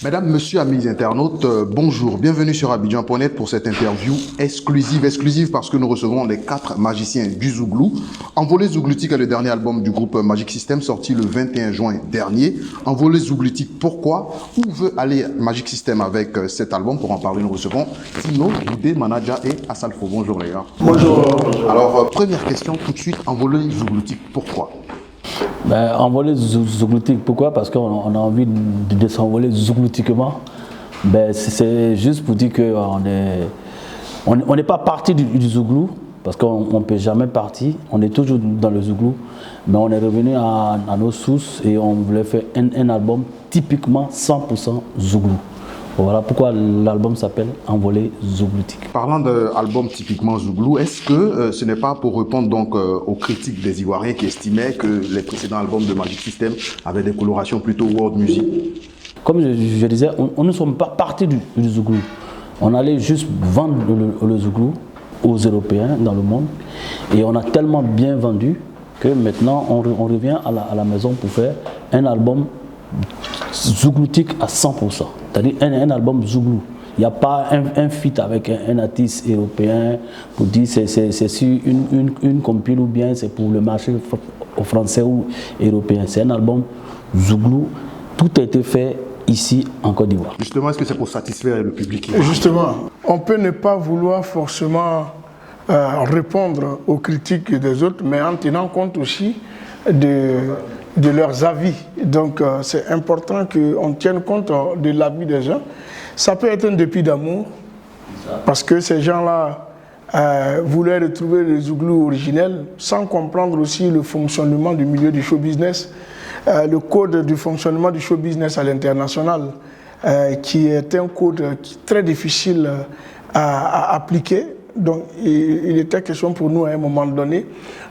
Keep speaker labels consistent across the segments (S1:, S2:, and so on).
S1: Mesdames, Messieurs, amis internautes, bonjour. Bienvenue sur Abidjan.net pour cette interview exclusive. Exclusive parce que nous recevons les 4 magiciens du Zouglou. Envolé Zougloutique est le dernier album du groupe Magic System sorti le 21 juin dernier. Envolé Zougloutique, pourquoi? Où veut aller Magic System avec cet album? Pour en parler, nous recevons Tino, Boudé, Manaja et Asalfo. Bonjour les gars.
S2: Bonjour.
S1: Alors, première question tout de suite. Envolé Zougloutique, pourquoi?
S2: Envoler zougloutique, pourquoi? Parce qu'on a envie de s'envoler zougloutiquement. C'est juste pour dire qu'on n'est pas parti du Zouglou, parce qu'on ne peut jamais partir, on est toujours dans le Zouglou, mais on est revenu à nos sources et on voulait faire un album typiquement 100% Zouglou. Voilà pourquoi l'album s'appelle Envolé Zougloutique.
S1: Parlant d'album typiquement Zouglou, est-ce que ce n'est pas pour répondre donc aux critiques des Ivoiriens qui estimaient que les précédents albums de Magic System avaient des colorations plutôt world music?
S2: Comme je disais, on ne sommes pas partis du Zouglou. On allait juste vendre le Zouglou aux Européens dans le monde et on a tellement bien vendu que maintenant on revient à la maison pour faire un album zougloutique à 100%, c'est-à-dire un album Zouglou. Il n'y a pas un feat avec un artiste européen pour dire c'est sur une compile ou bien c'est pour le marché français ou européen. C'est un album Zouglou. Tout a été fait ici en Côte d'Ivoire.
S1: Justement, est-ce que c'est pour satisfaire le public?
S3: Justement, on peut ne pas vouloir forcément répondre aux critiques des autres, mais en tenant compte aussi de leurs avis. Donc c'est important qu'on tienne compte de l'avis des gens. Ça peut être un dépit d'amour, parce que ces gens-là voulaient retrouver le Zouglou originel sans comprendre aussi le fonctionnement du milieu du show business, le code du fonctionnement du show business à l'international, qui est un code très difficile à appliquer. Donc il était question pour nous à un moment donné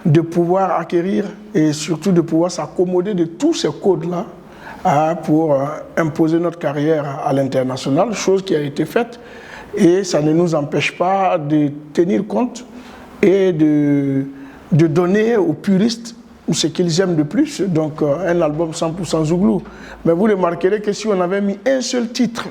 S3: de pouvoir acquérir et surtout de pouvoir s'accommoder de tous ces codes-là pour imposer notre carrière à l'international, chose qui a été faite et ça ne nous empêche pas de tenir compte et de donner aux puristes ce qu'ils aiment de plus, donc un album 100% Zouglou. Mais vous remarquerez que si on avait mis un seul titre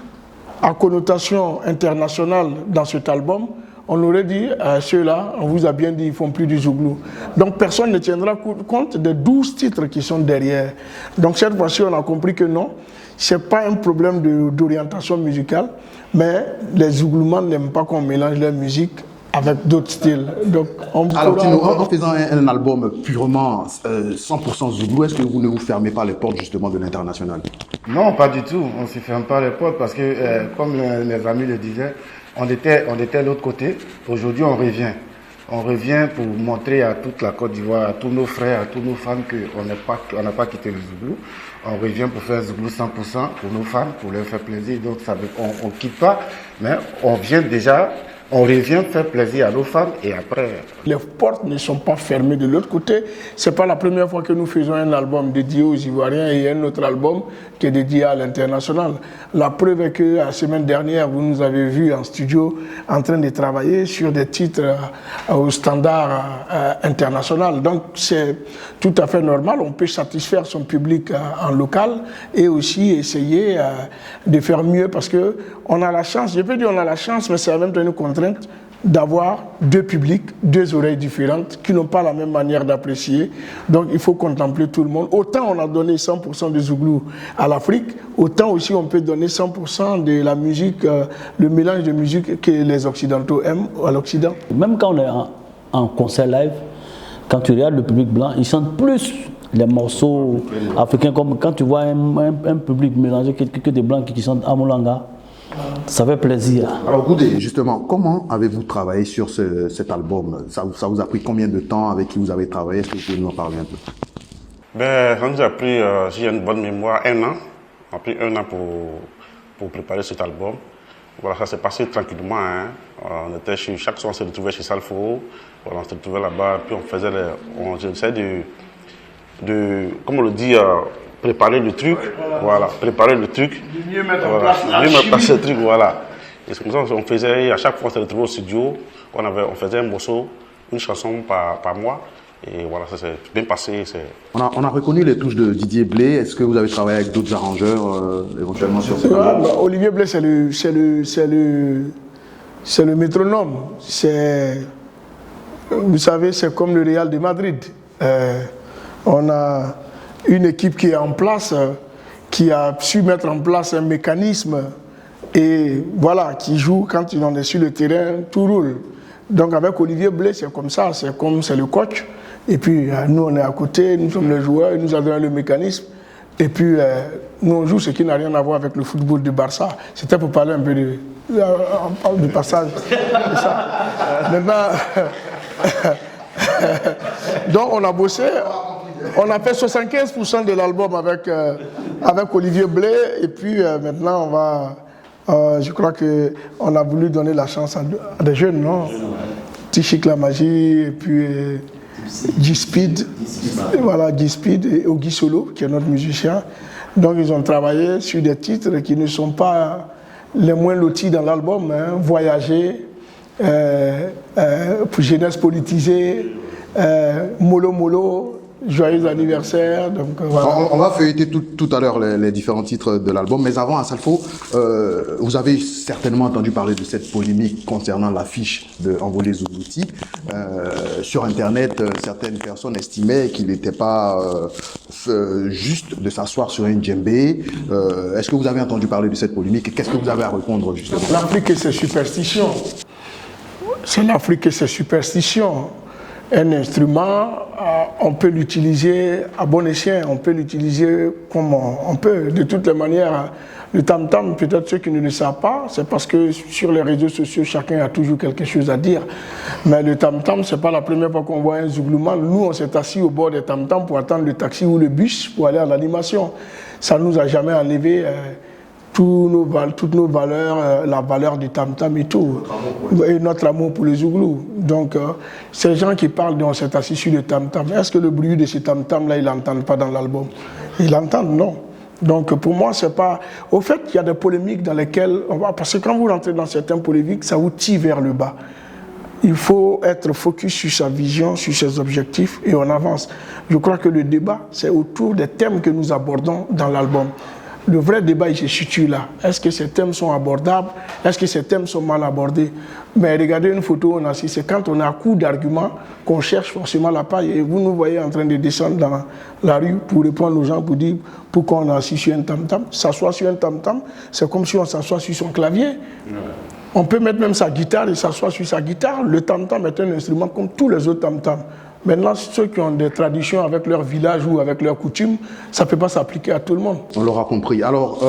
S3: à connotation internationale dans cet album, on aurait dit à ceux-là, on vous a bien dit, ils ne font plus du Zouglou. Donc personne ne tiendra compte des 12 titres qui sont derrière. Donc cette fois-ci, on a compris que non, ce n'est pas un problème d'orientation musicale, mais les Zougloumans n'aiment pas qu'on mélange leur musique avec d'autres styles. Donc,
S1: alors, en faisant un album purement 100% Zouglou, est-ce que vous ne vous fermez pas les portes justement de l'international?
S4: Non, pas du tout. On ne se ferme pas les portes parce que, comme mes amis le disaient, on était de l'autre côté. Aujourd'hui, on revient. On revient pour montrer à toute la Côte d'Ivoire, à tous nos frères, à tous nos fans qu'on n'a pas quitté le Zouglou. On revient pour faire Zouglou 100% pour nos fans, pour leur faire plaisir. Donc, on ne quitte pas, mais on vient déjà. On revient faire plaisir à nos femmes et après...
S3: Les portes ne sont pas fermées de l'autre côté. Ce n'est pas la première fois que nous faisons un album dédié aux Ivoiriens et un autre album qui est dédié à l'international. La preuve est que la semaine dernière, vous nous avez vus en studio en train de travailler sur des titres au standard international. Donc c'est tout à fait normal. On peut satisfaire son public en local et aussi essayer de faire mieux parce qu'on a la chance, je peux dire on a la chance, mais c'est en même temps une contrainte d'avoir deux publics, deux oreilles différentes qui n'ont pas la même manière d'apprécier. Donc il faut contempler tout le monde. Autant on a donné 100% de Zouglou à l'Afrique, autant aussi on peut donner 100% de la musique, le mélange de musique que les Occidentaux aiment à l'Occident.
S2: Même quand on est en concert live, quand tu regardes le public blanc, ils chantent plus les morceaux africains, comme quand tu vois un public mélangé que des blancs qui chantent Amolanga. Ça fait plaisir.
S1: Alors Goudé, justement, comment avez-vous travaillé sur cet album? Ça vous a pris combien de temps? Avec qui vous avez travaillé? Est-ce que vous pouvez nous en parler un peu?
S5: Ça nous a pris, si j'ai une bonne mémoire, 1 an. On a pris 1 an pour préparer cet album. Voilà, ça s'est passé tranquillement. Hein. On était chaque soir, on se retrouvait chez Salfo. Voilà, on se retrouvait là-bas, puis on essayait comme on le dit, préparer le truc, voilà, préparer le truc,
S3: mieux mettre en place
S5: le truc, voilà. Et c'est comme ça qu'on faisait, à chaque fois on se retrouvait au studio, on faisait un morceau, une chanson par mois, Et voilà, ça s'est bien passé.
S1: On a reconnu les touches de Didier Blé. Est-ce que vous avez travaillé avec d'autres arrangeurs éventuellement sur cet album?
S3: Olivier Blé, c'est le métronome. Vous savez, c'est comme le Real de Madrid. On a une équipe qui est en place, qui a su mettre en place un mécanisme et voilà, qui joue quand on est sur le terrain, tout roule. Donc avec Olivier Blé, c'est comme ça, c'est le coach. Et puis nous, on est à côté, nous sommes les joueurs, il nous a donné le mécanisme. Et puis nous, on joue ce qui n'a rien à voir avec le football du Barça. C'était pour parler un peu du passage de ça. Maintenant, donc on a bossé, on a fait 75% de l'album avec Olivier Blé. Et puis maintenant, on va... je crois qu'on a voulu donner la chance à des jeunes, non? Tichik La Magie, et puis G-Speed, voilà, G-Speed et Ogi Solo, qui est notre musicien. Donc ils ont travaillé sur des titres qui ne sont pas les moins lotis dans l'album, hein. Voyager, pour jeunesse politisée, Molo Molo, joyeux anniversaire. Donc, voilà.
S1: On va feuilleter tout à l'heure les différents titres de l'album, mais avant, Assalfo, vous avez certainement entendu parler de cette polémique concernant l'affiche de Envolé Zouglouti. Sur Internet, certaines personnes estimaient qu'il n'était pas juste de s'asseoir sur un djembé. Est-ce que vous avez entendu parler de cette polémique et qu'est-ce que vous avez à répondre justement?
S3: L'Afrique et ses superstitions. C'est l'Afrique et ses superstitions. Un instrument, on peut l'utiliser à bon escient, on peut l'utiliser comme on peut. De toutes les manières, le tam-tam, peut-être ceux qui ne le savent pas, c'est parce que sur les réseaux sociaux, chacun a toujours quelque chose à dire. Mais le tam-tam, ce n'est pas la première fois qu'on voit un zouglouman. Nous, on s'est assis au bord des tam-tam pour attendre le taxi ou le bus pour aller à l'animation. Ça ne nous a jamais enlevé toutes nos valeurs, la valeur du tam-tam et tout, et notre amour pour le zouglou. Donc, ces gens qui parlent on s'est assis sur le tam-tam, est-ce que le bruit de ce tam-tam-là, ils l'entendent pas dans l'album? Ils l'entendent, non. Donc, pour moi, c'est pas... Au fait, il y a des polémiques dans lesquelles... Parce que quand vous rentrez dans certaines polémiques, ça vous tire vers le bas. Il faut être focus sur sa vision, sur ses objectifs, et on avance. Je crois que le débat, c'est autour des thèmes que nous abordons dans l'album. Le vrai débat, il se situe là. Est-ce que ces thèmes sont abordables? Est-ce que ces thèmes sont mal abordés? Mais regardez une photo, on a assis, c'est quand on est à coup d'arguments qu'on cherche forcément la paille. Et vous nous voyez en train de descendre dans la rue pour répondre aux gens, pour dire pourquoi on est assis sur un tam-tam. S'asseoir sur un tam-tam, c'est comme si on s'assoit sur son clavier. On peut mettre même sa guitare et s'asseoir sur sa guitare. Le tam-tam est un instrument comme tous les autres tam-tams. Maintenant, ceux qui ont des traditions avec leur village ou avec leurs coutumes, ça ne peut pas s'appliquer à tout le monde.
S1: On l'aura compris. Alors,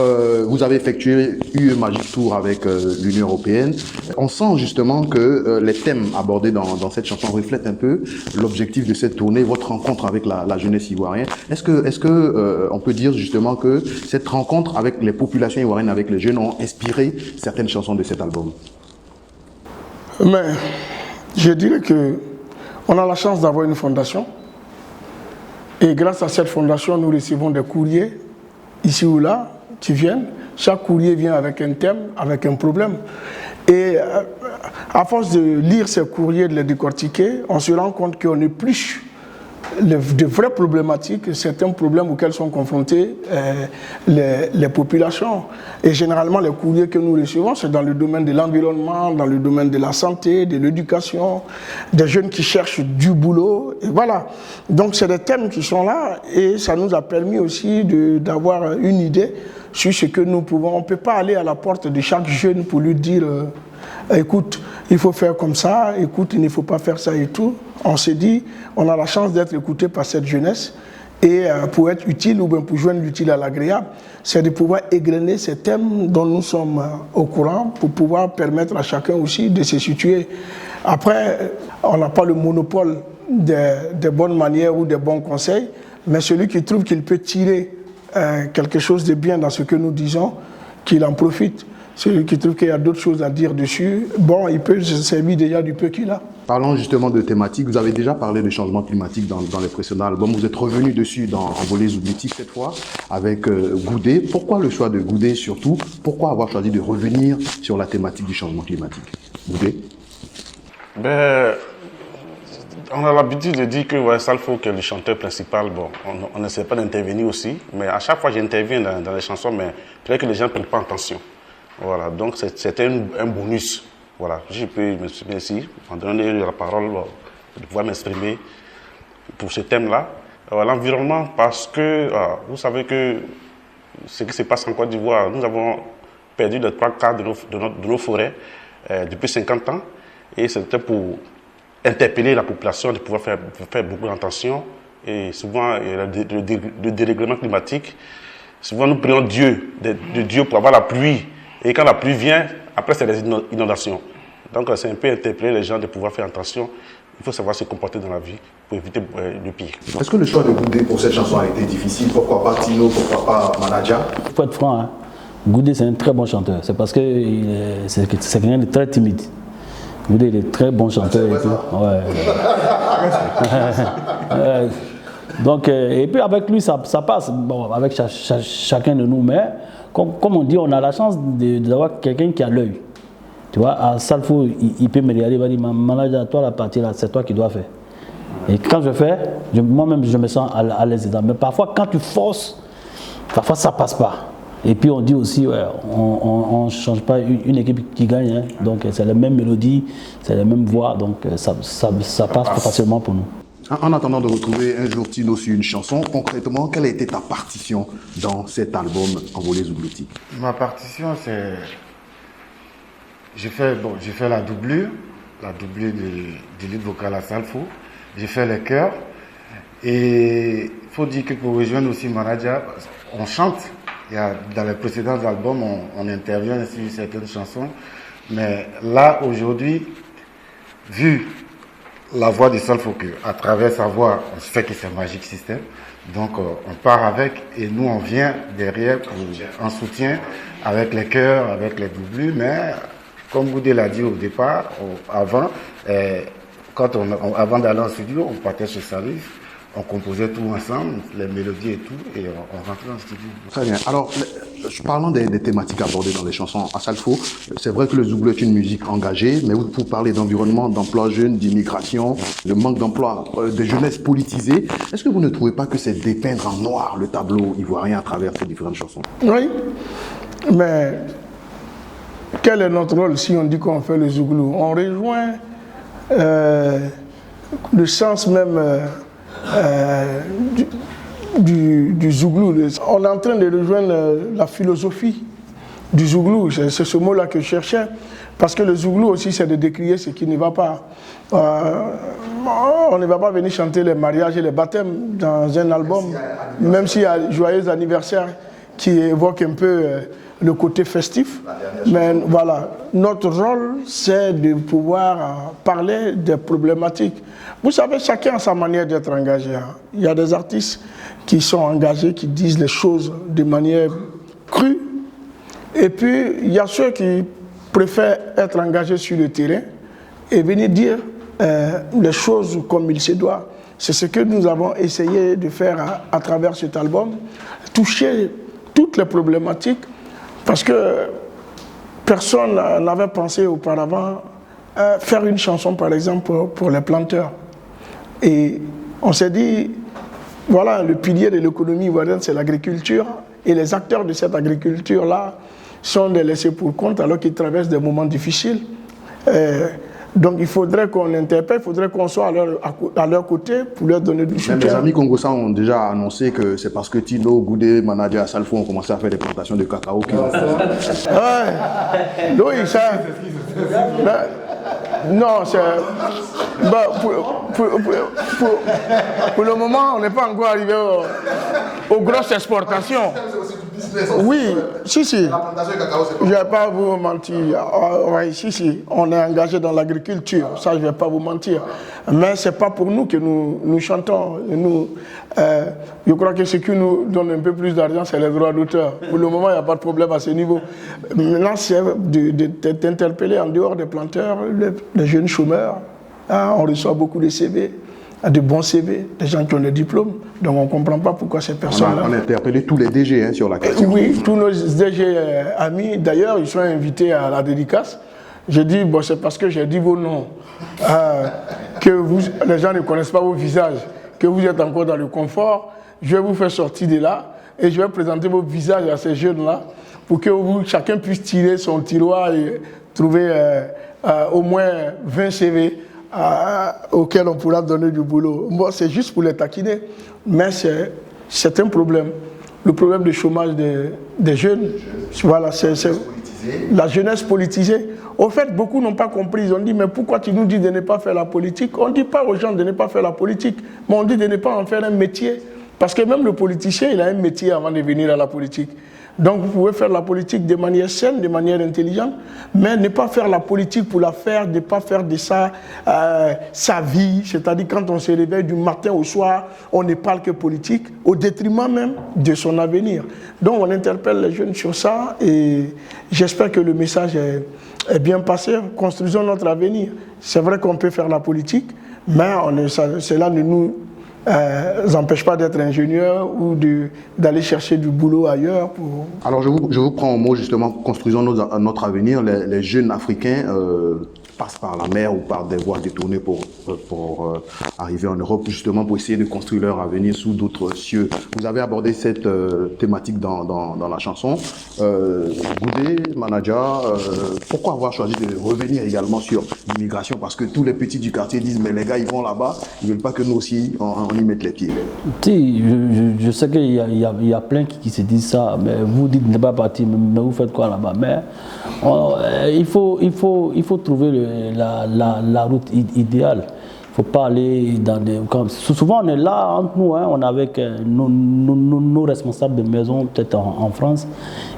S1: vous avez effectué UE Magic Tour avec l'Union européenne. On sent justement que les thèmes abordés dans cette chanson reflètent un peu l'objectif de cette tournée, votre rencontre avec la jeunesse ivoirienne. Est-ce que on peut dire justement que cette rencontre avec les populations ivoiriennes, avec les jeunes, ont inspiré certaines chansons de cet album?
S3: Mais je dirais que on a la chance d'avoir une fondation et grâce à cette fondation, nous recevons des courriers ici ou là qui viennent. Chaque courrier vient avec un thème, avec un problème. Et à force de lire ces courriers, de les décortiquer, on se rend compte qu'on épluche de vraies problématiques, certains problèmes auxquels sont confrontées les populations. Et généralement, les courriers que nous recevons, c'est dans le domaine de l'environnement, dans le domaine de la santé, de l'éducation, des jeunes qui cherchent du boulot, et voilà. Donc, c'est des thèmes qui sont là, et ça nous a permis aussi d'avoir une idée sur ce que nous pouvons. On ne peut pas aller à la porte de chaque jeune pour lui dire écoute, il faut faire comme ça, écoute, il ne faut pas faire ça et tout. On s'est dit, on a la chance d'être écouté par cette jeunesse et pour être utile ou bien pour joindre l'utile à l'agréable, c'est de pouvoir égrener ces thèmes dont nous sommes au courant pour pouvoir permettre à chacun aussi de se situer. Après, on n'a pas le monopole des bonnes manières ou des bons conseils, mais celui qui trouve qu'il peut tirer quelque chose de bien dans ce que nous disons, qu'il en profite. Celui qui trouve qu'il y a d'autres choses à dire dessus, bon, il peut se servir déjà du peu qu'il a.
S1: Parlons justement de thématiques. Vous avez déjà parlé de changement climatique dans les précédents albums. Vous êtes revenu dessus dans Envolé Zouglouti cette fois avec Goudé. Pourquoi le choix de Goudé surtout? Pourquoi avoir choisi de revenir sur la thématique du changement climatique? Goudé?
S5: Ben, On a l'habitude de dire que ouais, Salfo, que le chanteur principal, bon, on n'essaie pas d'intervenir aussi, mais à chaque fois j'interviens dans les chansons, mais peut-être que les gens ne prennent pas attention. Voilà, donc c'était un bonus. Voilà, je peux m'exprimer ici, en donnant la parole, de pouvoir m'exprimer pour ce thème-là. L'environnement, parce que vous savez que ce qui se passe en Côte d'Ivoire, nous avons perdu les 3/4 de nos forêts depuis 50 ans, et c'était pour interpeller la population de pouvoir faire beaucoup d'attention. Et souvent, le dérèglement climatique, souvent nous prions Dieu, de Dieu pour avoir la pluie. Et quand la pluie vient, après c'est les inondations. Donc c'est un peu interpeller les gens de pouvoir faire attention. Il faut savoir se comporter dans la vie pour éviter le pire.
S1: Est-ce que le choix de Goudé pour cette chanson a été difficile? Pourquoi pas Tino, pourquoi pas Manaja?
S2: Il faut être franc, hein. Goudé c'est un très bon chanteur. C'est parce que c'est quelqu'un de très timide. Goudé est très bon chanteur. Et tout. Ouais. Donc, et puis avec lui, ça passe. Bon, avec chacun de nous, mais comme on dit, on a la chance d'avoir quelqu'un qui a l'œil. Tu vois, à Salfo, il peut me regarder, il va dire, Manaja, toi la partie là, c'est toi qui dois faire. Et quand je fais, moi-même, je me sens à l'aise dedans. Mais parfois, quand tu forces, parfois ça passe pas. Et puis on dit aussi, ouais, on ne change pas une équipe qui gagne, hein. Donc c'est la même mélodie, c'est la même voix, donc ça passe plus facilement pour nous.
S1: En attendant de retrouver un jour Tino sur une chanson, concrètement, quelle a été ta partition dans cet album Envolé Zouglouti?
S4: Ma partition, c'est... J'ai fait la doublure du lead vocal à Salfo. J'ai fait les chœurs. Et il faut dire que pour rejoindre aussi Manaja, on chante. Dans les précédents albums, on intervient sur certaines chansons. Mais là, aujourd'hui, vu la voix de Salfo, à travers sa voix, on sait que c'est Magic System. Donc, on part avec et nous, on vient derrière en soutien avec les chœurs, avec les doublures. Mais, comme Goudé l'a dit au départ, avant d'aller en studio, on partait chez Salif. On composait tout ensemble, les mélodies et tout, et on rentrait en studio.
S1: Très bien. Alors, parlant des thématiques abordées dans les chansons à Salfo, c'est vrai que le Zouglou est une musique engagée, mais vous parlez d'environnement, d'emploi jeune, d'immigration, le manque d'emploi, de jeunesse politisée. Est-ce que vous ne trouvez pas que c'est dépeindre en noir le tableau ivoirien à travers ces différentes chansons?
S3: Oui, mais quel est notre rôle si on dit qu'on fait le Zouglou? On rejoint le sens même du Zouglou. On est en train de rejoindre la philosophie du Zouglou. C'est ce mot-là que je cherchais. Parce que le Zouglou aussi, c'est de décrier ce qui ne va pas. On ne va pas venir chanter les mariages et les baptêmes dans un album, même s'il y a Joyeux anniversaire qui évoque un peu le côté festif. Mais voilà, notre rôle, c'est de pouvoir parler des problématiques. Vous savez, chacun a sa manière d'être engagé. Il y a des artistes qui sont engagés, qui disent les choses de manière crue. Et puis, il y a ceux qui préfèrent être engagés sur le terrain et venir dire les choses comme il se doit. C'est ce que nous avons essayé de faire à travers cet album, toucher toutes les problématiques, parce que personne n'avait pensé auparavant faire une chanson, par exemple, pour les planteurs. Et on s'est dit, voilà, le pilier de l'économie ivoirienne, c'est l'agriculture, et les acteurs de cette agriculture-là sont des laissés pour compte alors qu'ils traversent des moments difficiles. Donc il faudrait qu'on interpelle, il faudrait qu'on soit à leur côté pour leur donner du soutien.
S1: Mes amis congolais ont déjà annoncé que c'est parce que Tino, Goudé, Manaja, Salfo ont commencé à faire des plantations de cacao.
S3: Oui, ça... Non, c'est... Pour le moment, on n'est pas encore arrivé aux grosses exportations. Oui, si. Je ne vais pas vous mentir. Oui, si. On est engagé dans l'agriculture. Ça, je ne vais pas vous mentir. Mais ce n'est pas pour nous que nous chantons. Je crois que ce qui nous donne un peu plus d'argent, c'est les droits d'auteur. Pour le moment, il n'y a pas de problème à ce niveau. Maintenant, c'est d'interpeller en dehors des planteurs, les jeunes chômeurs. On reçoit beaucoup de CV, de bons CV, des gens qui ont des diplômes. Donc on ne comprend pas pourquoi ces personnes-là...
S1: On a interpellé tous les DG sur la question.
S3: Oui, tous nos DG amis. D'ailleurs, ils sont invités à la dédicace. J'ai dit, bon, c'est parce que j'ai dit vos noms, que les gens ne connaissent pas vos visages, que vous êtes encore dans le confort. Je vais vous faire sortir de là et je vais présenter vos visages à ces jeunes-là pour que chacun puisse tirer son tiroir et trouver au moins 20 CV auxquels on pourra donner du boulot. Bon, c'est juste pour les taquiner, mais c'est un problème. Le problème du chômage des jeunes, voilà, c'est la jeunesse politisée. Au fait, beaucoup n'ont pas compris. Ils ont dit, mais pourquoi tu nous dis de ne pas faire la politique? On ne dit pas aux gens de ne pas faire la politique, mais on dit de ne pas en faire un métier. Parce que même le politicien, il a un métier avant de venir à la politique. Donc vous pouvez faire la politique de manière saine, de manière intelligente, mais ne pas faire la politique pour la faire, ne pas faire de ça sa vie. C'est-à-dire quand on se réveille du matin au soir, on ne parle que politique, au détriment même de son avenir. Donc on interpelle les jeunes sur ça et j'espère que le message est bien passé. Construisons notre avenir. C'est vrai qu'on peut faire la politique, mais cela ne nous empêche pas d'être ingénieur ou d'aller chercher du boulot ailleurs.
S1: Alors je vous prends au mot justement, construisons notre avenir. Les jeunes africains passent par la mer ou par des voies détournées pour arriver en Europe, justement pour essayer de construire leur avenir sous d'autres cieux. Vous avez abordé cette thématique dans la chanson. Goudé, Manaja, pourquoi avoir choisi de revenir également sur l'immigration? Parce que tous les petits du quartier disent, mais les gars, ils vont là-bas, ils ne veulent pas que nous aussi, on y mette les pieds.
S2: Si, je sais qu'il y a plein qui se disent ça, mais vous dites ne pas partir, mais vous faites quoi là-bas? Mais il faut trouver la route idéale. Il ne faut pas aller dans des... Souvent on est là entre nous, hein, on est avec nos responsables de maison, peut-être en France,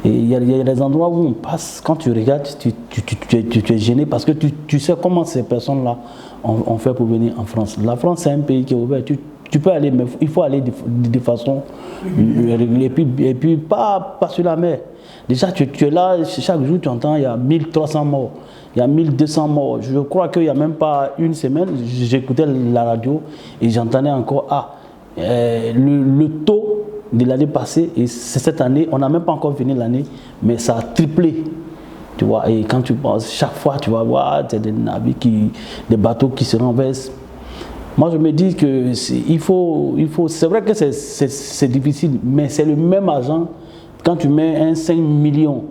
S2: et il y a des endroits où on passe, quand tu regardes, tu es gêné parce que tu sais comment ces personnes-là ont fait pour venir en France. La France, c'est un pays qui est ouvert. Tu peux aller, mais il faut aller de façon et puis pas sur la mer. Déjà, tu es là, chaque jour, tu entends, il y a 1300 morts, il y a 1200 morts. Je crois qu'il n'y a même pas une semaine, j'écoutais la radio et j'entendais encore, le taux de l'année passée, et cette année, on n'a même pas encore fini l'année, mais ça a triplé. Tu vois, et quand tu penses, chaque fois, tu vas voir des navires, des bateaux qui se renversent. Moi, je me dis que c'est vrai que c'est difficile, mais c'est le même argent. Quand tu mets 5 millions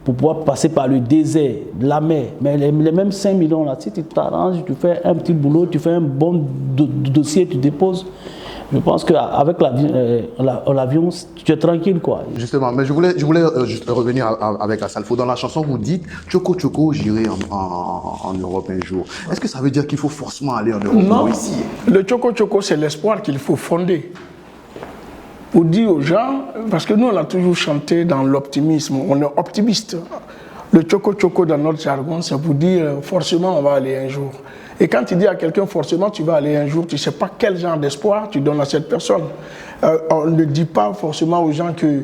S2: pour pouvoir passer par le désert, la mer, mais les mêmes 5 millions là, si tu t'arranges, tu fais un petit boulot, tu fais un bon dossier, tu déposes, je pense qu'avec l'avion, tu es tranquille, quoi.
S1: Justement, mais je voulais juste revenir avec Asalfo. Dans la chanson, vous dites « Choco Choco, j'irai en Europe un jour ». Est-ce que ça veut dire qu'il faut forcément aller en Europe?
S3: Non,
S1: ici?
S3: Le Choco Choco, c'est l'espoir qu'il faut fonder. Pour dire aux gens, parce que nous, on a toujours chanté dans l'optimisme, on est optimiste. Le Choco Choco dans notre jargon, c'est pour dire forcément on va aller un jour. Et quand tu dis à quelqu'un forcément tu vas aller un jour, tu ne sais pas quel genre d'espoir tu donnes à cette personne. On ne dit pas forcément aux gens que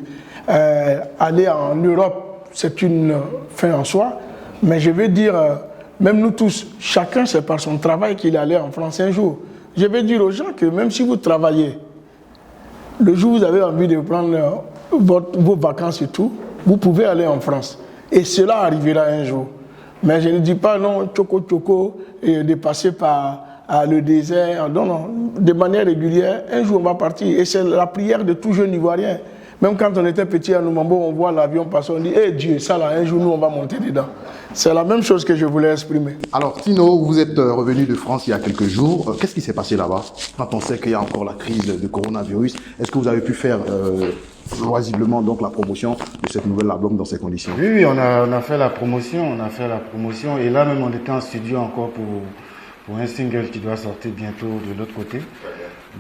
S3: aller en Europe, c'est une fin en soi. Mais je veux dire, même nous tous, chacun c'est par son travail qu'il allait en France un jour. Je veux dire aux gens que même si vous travaillez, le jour où vous avez envie de prendre vos vacances et tout, vous pouvez aller en France. Et cela arrivera un jour. Mais je ne dis pas non, choco choco, et de passer par le désert. Non, non, de manière régulière, un jour on va partir. Et c'est la prière de tout jeune Ivoirien. Même quand on était petit à Noumambo, on voit l'avion passer, on dit « Eh Dieu, ça là, un jour nous on va monter dedans ». C'est la même chose que je voulais exprimer.
S1: Alors Tino, vous êtes revenu de France il y a quelques jours. Qu'est-ce qui s'est passé là-bas? Quand on sait qu'il y a encore la crise de coronavirus, est-ce que vous avez pu faire loisiblement donc la promotion de cette nouvelle album dans ces conditions?
S4: Oui, on a fait la promotion, et là même on était en studio encore pour un single qui doit sortir bientôt de l'autre côté.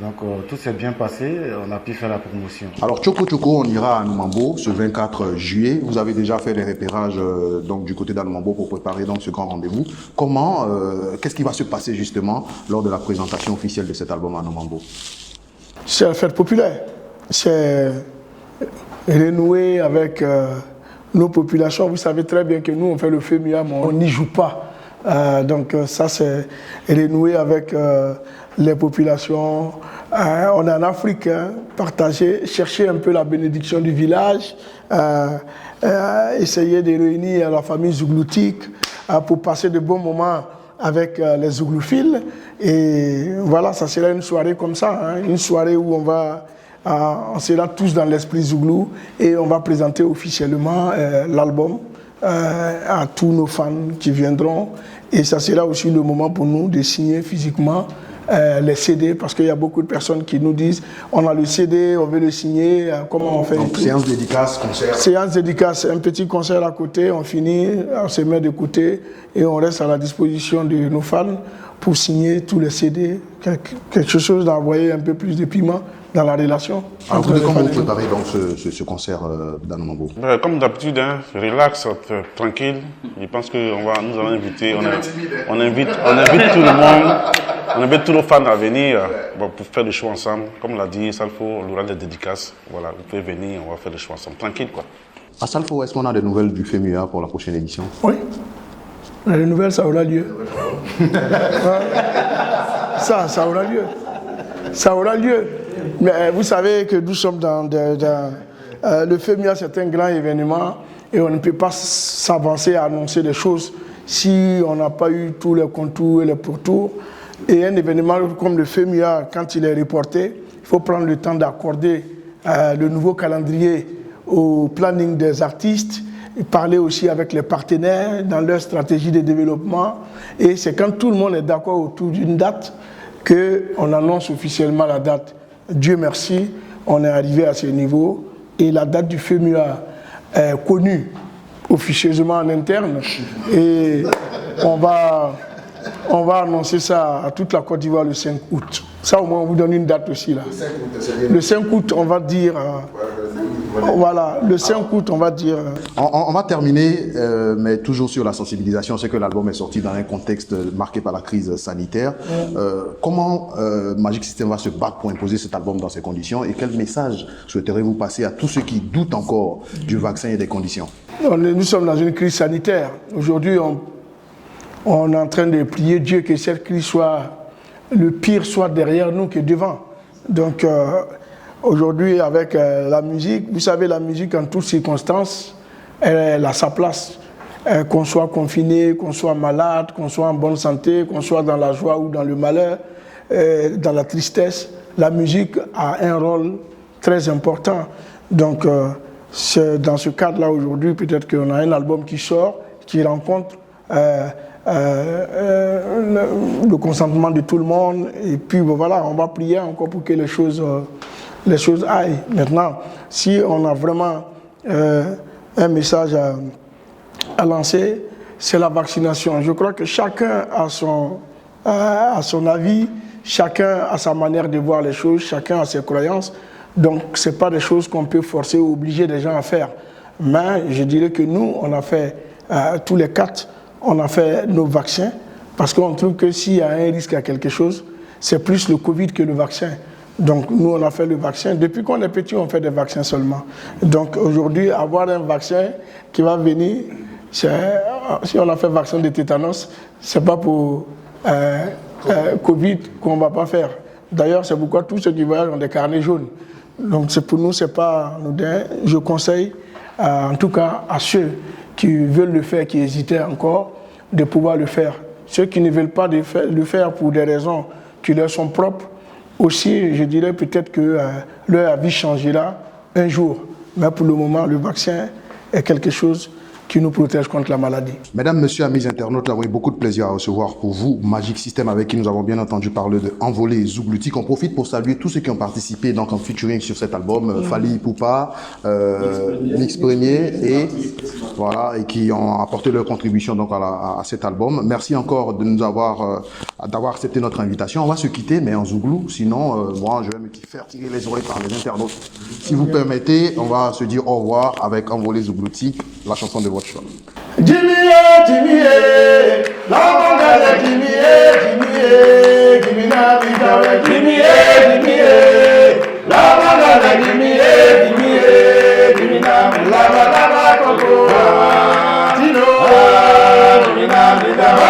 S4: Donc tout s'est bien passé, on a pu faire la promotion.
S1: Alors Choco Choco, on ira à Noumambo ce 24 juillet. Vous avez déjà fait les repérages donc du côté d'Anoumambo pour préparer donc ce grand rendez-vous. Comment, qu'est-ce qui va se passer justement lors de la présentation officielle de cet album à Noumambo?
S3: C'est la fête populaire. C'est renouer avec nos populations. Vous savez très bien que nous on fait le FEMIAM, on n'y joue pas. Donc ça c'est renouer avec les populations. On est en Afrique, hein, partager, chercher un peu la bénédiction du village, essayer de réunir la famille zougloutique, pour passer de bons moments avec les zouglouphiles. Et voilà, ça sera une soirée comme ça, hein, une soirée où on sera tous dans l'esprit zouglou et on va présenter officiellement l'album à tous nos fans qui viendront. Et ça sera aussi le moment pour nous de signer physiquement les CD, parce qu'il y a beaucoup de personnes qui nous disent on a le CD, on veut le signer, comment on fait?
S1: Donc, séance dédicace, concert.
S3: Séance dédicace, un petit concert à côté, on finit, on se met de côté et on reste à la disposition de nos fans pour signer tous les CD, quelque chose d'envoyer un peu plus de piment dans la relation.
S1: Alors, comment vous préparez donc ce concert d'Anonambo?
S5: Comme d'habitude, hein, relax, tranquille. Je pense que nous allons inviter, on invite tout le monde, on invite tous nos fans à venir pour faire des shows ensemble. Comme l'a dit Salfo, on aura des dédicaces. Voilà, vous pouvez venir, on va faire des shows ensemble, tranquille quoi.
S1: À Salfo, est-ce qu'on a des nouvelles du FEMUA pour la prochaine édition?
S3: Oui. Les nouvelles, ça aura lieu. Ça aura lieu. Ça aura lieu. Mais vous savez que nous sommes dans le FEMUA, c'est un grand événement et on ne peut pas s'avancer à annoncer des choses si on n'a pas eu tous les contours et les pourtours. Et un événement comme le FEMUA, quand il est reporté, il faut prendre le temps d'accorder le nouveau calendrier au planning des artistes, et parler aussi avec les partenaires dans leur stratégie de développement. Et c'est quand tout le monde est d'accord autour d'une date qu'on annonce officiellement la date. Dieu merci, on est arrivé à ce niveau et la date du FEMUA est connue officieusement en interne et on va annoncer ça à toute la Côte d'Ivoire le 5 août. Ça au moins on vous donne une date aussi là. Le 5 août on va dire... Voilà, le 5 août, on va dire...
S1: On va terminer, mais toujours sur la sensibilisation. C'est que l'album est sorti dans un contexte marqué par la crise sanitaire. Comment Magic System va se battre pour imposer cet album dans ces conditions? Et quel message souhaiterez-vous passer à tous ceux qui doutent encore du vaccin et des conditions?
S3: Nous sommes dans une crise sanitaire. Aujourd'hui, on est en train de prier Dieu que cette crise soit... Le pire soit derrière nous que devant. Donc... Aujourd'hui, avec la musique, vous savez, la musique en toutes circonstances, elle a sa place. Qu'on soit confiné, qu'on soit malade, qu'on soit en bonne santé, qu'on soit dans la joie ou dans le malheur, dans la tristesse, la musique a un rôle très important. Donc, dans ce cadre-là, aujourd'hui, peut-être qu'on a un album qui sort, qui rencontre le consentement de tout le monde. Et puis, voilà, on va prier encore pour que les choses aillent. Maintenant, si on a vraiment un message à lancer, c'est la vaccination. Je crois que chacun a son avis, chacun a sa manière de voir les choses, chacun a ses croyances. Donc, ce n'est pas des choses qu'on peut forcer ou obliger les gens à faire. Mais je dirais que nous, on a fait tous les 4, on a fait nos vaccins, parce qu'on trouve que s'il y a un risque à quelque chose, c'est plus le Covid que le vaccin. Donc nous, on a fait le vaccin. Depuis qu'on est petit, on fait des vaccins seulement. Donc aujourd'hui, avoir un vaccin qui va venir, si on a fait vaccin de tétanos, ce n'est pas pour Covid qu'on ne va pas faire. D'ailleurs, c'est pourquoi tous ceux qui voyagent ont des carnets jaunes. Donc pour nous, ce n'est pas anodin. Je conseille, en tout cas, à ceux qui veulent le faire, qui hésitaient encore, de pouvoir le faire. Ceux qui ne veulent pas le faire pour des raisons qui leur sont propres, aussi, je dirais peut-être que leur avis changera un jour. Mais pour le moment, le vaccin est quelque chose qui nous protège contre la maladie.
S1: Mesdames, messieurs, amis internautes, nous avons eu beaucoup de plaisir à recevoir pour vous Magic System, avec qui nous avons bien entendu parler de Envolé Zougloutique. On profite pour saluer tous ceux qui ont participé donc en featuring sur cet album, Fali Poupa, Mix Premier et voilà, et qui ont apporté leur contribution donc à cet album. Merci encore de nous d'avoir accepté notre invitation. On va se quitter, mais en zouglou, sinon moi je vais me faire tirer les oreilles par les internautes. Si vous permettez, on va se dire au revoir avec Envolé Zougloutique, la chanson de votre choix.
S3: Jimmy, la bangale, Jimmy, Jimmy na bidawe, Jimmy, la bangale, Jimmy, Jimmy na la koko, Tino, Jimmy na bidawe,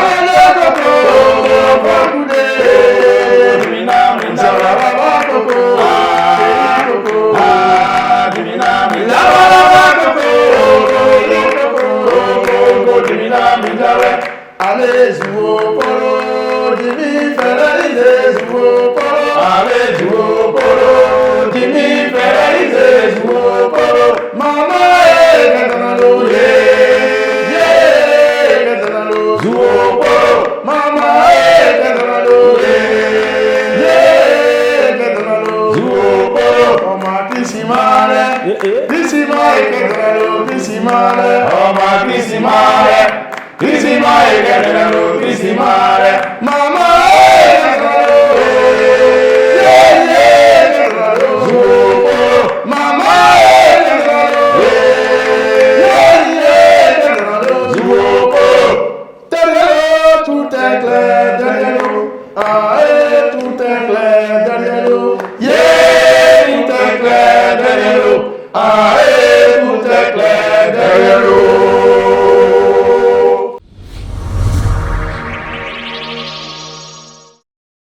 S3: koko, bakude, Jimmy na bidawe, koko, Jimmy na bidawe, koko. Jimmy na bidawe. Crisimare, Crisimare, Crisimare, Oma Crisimare, Crisimare, Crisimare, Mama